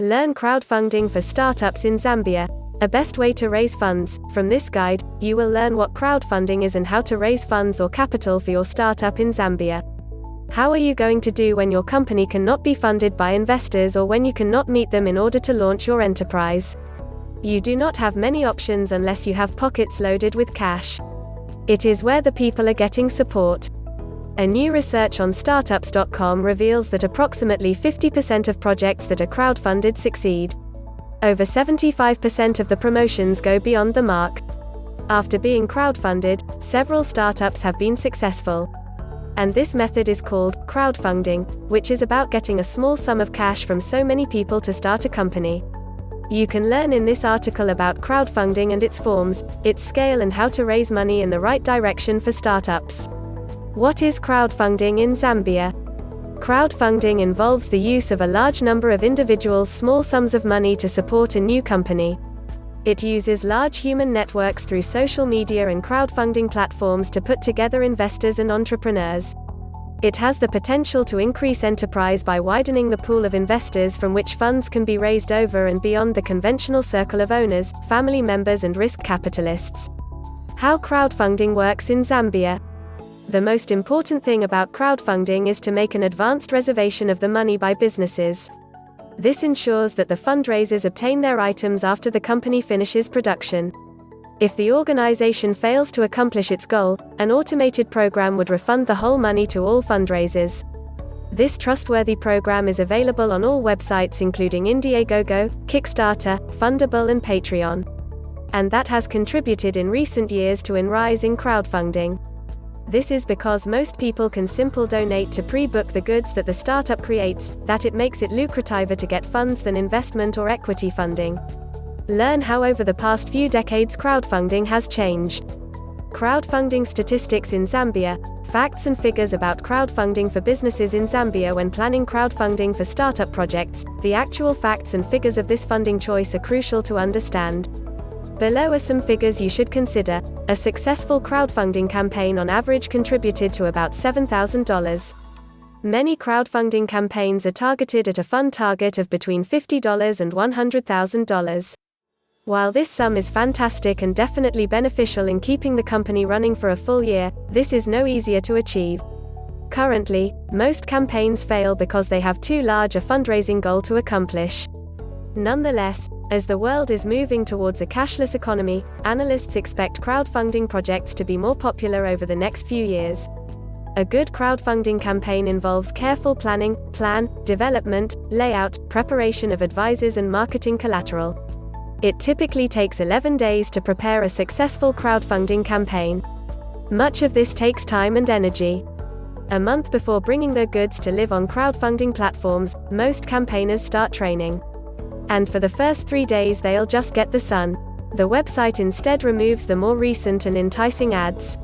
Learn crowdfunding for startups in Zambia. A best way to raise funds. From this guide, you will learn what crowdfunding is and how to raise funds or capital for your startup in Zambia. How are you going to do when your company cannot be funded by investors or when you cannot meet them in order to launch your enterprise? You do not have many options unless you have pockets loaded with cash. It is where the people are getting support. A new research on startups.com reveals that approximately 50% of projects that are crowdfunded succeed. Over 75% of the promotions go beyond the mark. After being crowdfunded, several startups have been successful. And this method is called crowdfunding, which is about getting a small sum of cash from so many people to start a company. You can learn in this article about crowdfunding and its forms, its scale, and how to raise money in the right direction for startups. What is crowdfunding in Zambia? Crowdfunding involves the use of a large number of individuals' small sums of money to support a new company. It uses large human networks through social media and crowdfunding platforms to put together investors and entrepreneurs. It has the potential to increase enterprise by widening the pool of investors from which funds can be raised over and beyond the conventional circle of owners, family members, and risk capitalists. How crowdfunding works in Zambia. The most important thing about crowdfunding is to make an advanced reservation of the money by businesses. This ensures that the fundraisers obtain their items after the company finishes production. If the organization fails to accomplish its goal, an automated program would refund the whole money to all fundraisers. This trustworthy program is available on all websites including Indiegogo, Kickstarter, Fundable, and Patreon. And that has contributed in recent years to a rise in crowdfunding. This is because most people can simply donate to pre-book the goods that the startup creates, that it makes it lucrativer to get funds than investment or equity funding. Learn how over the past few decades crowdfunding has changed. Crowdfunding statistics in Zambia. Facts and figures about crowdfunding for businesses in Zambia. When planning crowdfunding for startup projects, the actual facts and figures of this funding choice are crucial to understand. Below are some figures you should consider. A successful crowdfunding campaign on average contributed to about $7,000. Many crowdfunding campaigns are targeted at a fund target of between $50 and $100,000. While this sum is fantastic and definitely beneficial in keeping the company running for a full year, this is no easier to achieve. Currently, most campaigns fail because they have too large a fundraising goal to accomplish. Nonetheless, as the world is moving towards a cashless economy, analysts expect crowdfunding projects to be more popular over the next few years. A good crowdfunding campaign involves careful planning, development, layout, preparation of advisors, and marketing collateral. It typically takes 11 days to prepare a successful crowdfunding campaign. Much of this takes time and energy. A month before bringing their goods to live on crowdfunding platforms, most campaigners start training. And for the first 3 days they'll just get the sun. The website instead removes the more recent and enticing ads.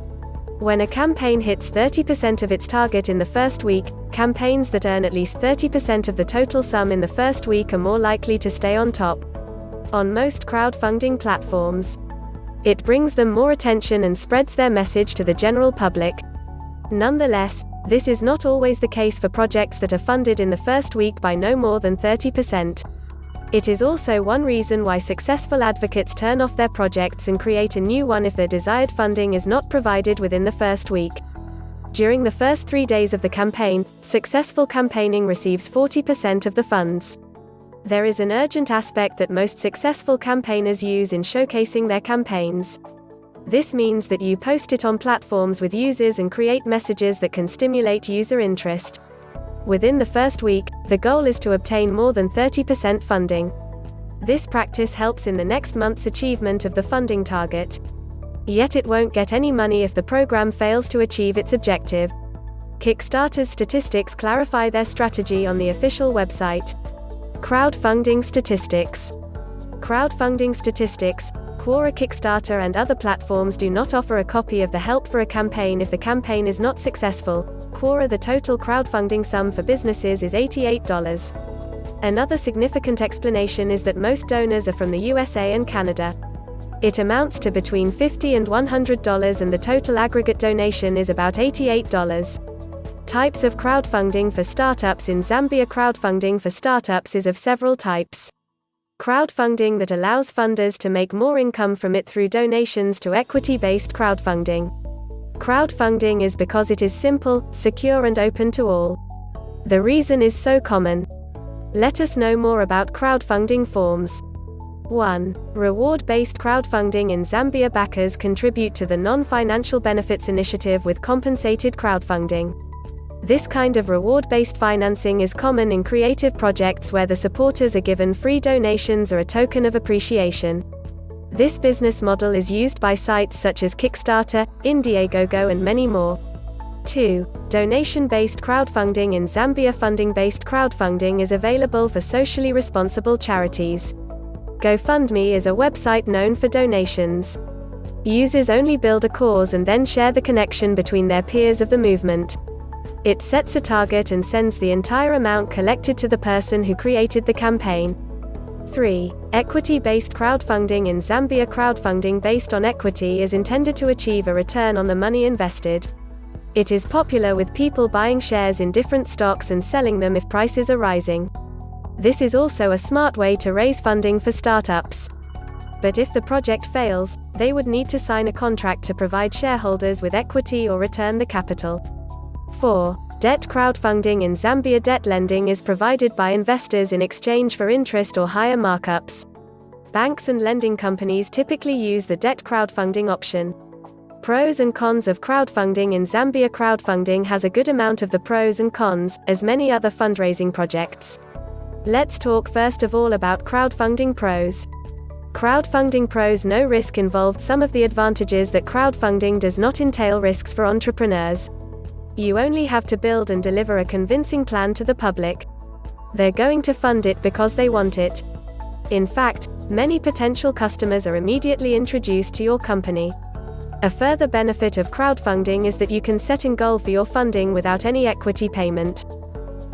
When a campaign hits 30% of its target in the first week, campaigns that earn at least 30% of the total sum in the first week are more likely to stay on top. On most crowdfunding platforms, it brings them more attention and spreads their message to the general public. Nonetheless, this is not always the case for projects that are funded in the first week by no more than 30%. It is also one reason why successful advocates turn off their projects and create a new one if their desired funding is not provided within the first week. During the first 3 days of the campaign, successful campaigning receives 40% of the funds. There is an urgent aspect that most successful campaigners use in showcasing their campaigns. This means that you post it on platforms with users and create messages that can stimulate user interest. Within the first week, the goal is to obtain more than 30% funding. This practice helps in the next month's achievement of the funding target. Yet it won't get any money if the program fails to achieve its objective. Kickstarter's statistics clarify their strategy on the official website. Crowdfunding statistics. Crowdfunding statistics. Quora, Kickstarter, and other platforms do not offer a copy of the help for a campaign if the campaign is not successful. Quora, the total crowdfunding sum for businesses is $88. Another significant explanation is that most donors are from the USA and Canada. It amounts to between $50 and $100 and the total aggregate donation is about $88. Types of crowdfunding for startups in Zambia. Crowdfunding for startups is of several types. Crowdfunding that allows funders to make more income from it through donations to equity-based crowdfunding. Crowdfunding is because it is simple, secure and open to all. The reason is so common. Let us know more about crowdfunding forms. 1. Reward-based crowdfunding in Zambia. Backers contribute to the Non-Financial Benefits Initiative with compensated crowdfunding. This kind of reward-based financing is common in creative projects where the supporters are given free donations or a token of appreciation. This business model is used by sites such as Kickstarter, Indiegogo and many more. 2. Donation-based crowdfunding in Zambia. Funding-based crowdfunding is available for socially responsible charities. GoFundMe is a website known for donations. Users only build a cause and then share the connection between their peers of the movement. It sets a target and sends the entire amount collected to the person who created the campaign. 3. Equity-based crowdfunding in Zambia. Crowdfunding based on equity is intended to achieve a return on the money invested. It is popular with people buying shares in different stocks and selling them if prices are rising. This is also a smart way to raise funding for startups. But if the project fails, they would need to sign a contract to provide shareholders with equity or return the capital. 4. Debt crowdfunding in Zambia. Debt lending is provided by investors in exchange for interest or higher markups. Banks and lending companies typically use the debt crowdfunding option. Pros and cons of crowdfunding in Zambia. Crowdfunding has a good amount of the pros and cons, as many other fundraising projects. Let's talk first of all about crowdfunding pros. Crowdfunding pros. No risk involved. Some of the advantages that crowdfunding does not entail risks for entrepreneurs. You only have to build and deliver a convincing plan to the public. They're going to fund it because they want it. In fact, many potential customers are immediately introduced to your company. A further benefit of crowdfunding is that you can set a goal for your funding without any equity payment.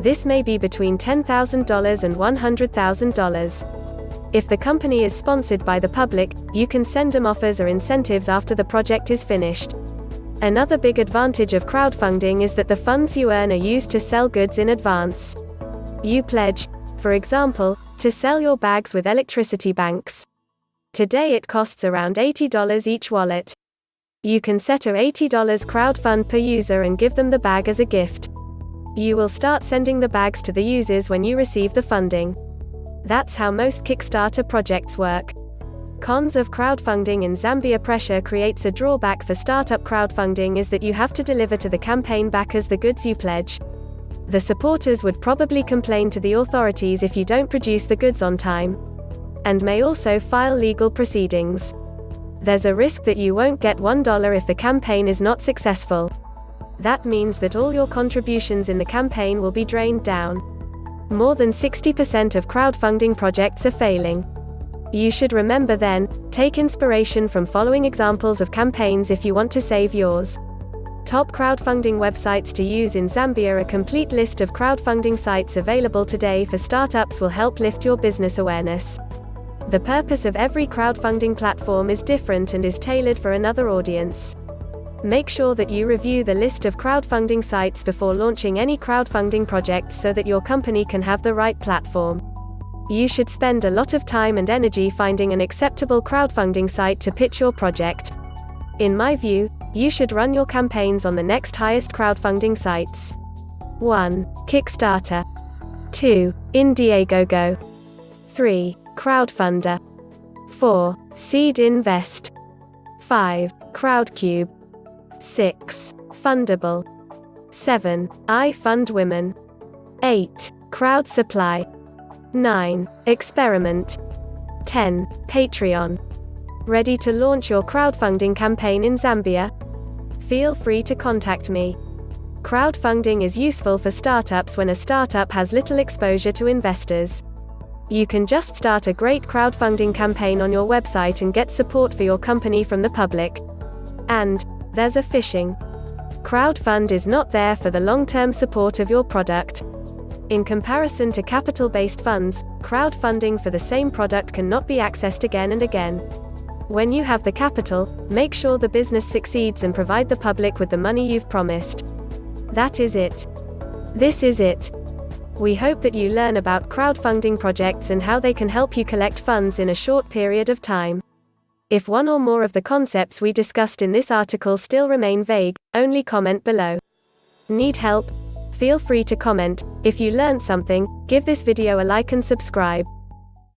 This may be between $10,000 and $100,000. If the company is sponsored by the public, you can send them offers or incentives after the project is finished. Another big advantage of crowdfunding is that the funds you earn are used to sell goods in advance. You pledge, for example, to sell your bags with electricity banks. Today it costs around $80 each wallet. You can set a $80 crowdfund per user and give them the bag as a gift. You will start sending the bags to the users when you receive the funding. That's how most Kickstarter projects work. Cons of crowdfunding in Zambia. Pressure creates a drawback for startup crowdfunding is that you have to deliver to the campaign backers the goods you pledge. The supporters would probably complain to the authorities if you don't produce the goods on time, and may also file legal proceedings. There's a risk that you won't get $1 if the campaign is not successful. That means that all your contributions in the campaign will be drained down. More than 60% of crowdfunding projects are failing. You should remember then, take inspiration from following examples of campaigns if you want to save yours. Top crowdfunding websites to use in Zambia. A complete list of crowdfunding sites available today for startups will help lift your business awareness. The purpose of every crowdfunding platform is different and is tailored for another audience. Make sure that you review the list of crowdfunding sites before launching any crowdfunding projects so that your company can have the right platform. You should spend a lot of time and energy finding an acceptable crowdfunding site to pitch your project. In my view, you should run your campaigns on the next highest crowdfunding sites. 1. Kickstarter. 2. Indiegogo. 3. Crowdfunder. 4. Seed Invest. 5. Crowdcube. 6. Fundable. 7. iFundWomen. 8. Crowd Supply. 9. Experiment. 10. Patreon. Ready to launch your crowdfunding campaign in Zambia? Feel free to contact me. Crowdfunding is useful for startups when a startup has little exposure to investors. You can just start a great crowdfunding campaign on your website and get support for your company from the public. And there's a phishing. Crowdfund is not there for the long-term support of your product. In comparison to capital-based funds, crowdfunding for the same product cannot be accessed again and again. When you have the capital, make sure the business succeeds and provide the public with the money you've promised. That is it. This is it. We hope that you learn about crowdfunding projects and how they can help you collect funds in a short period of time. If one or more of the concepts we discussed in this article still remain vague, only comment below. Need help? Feel free to comment. If you learned something, give this video a like and subscribe.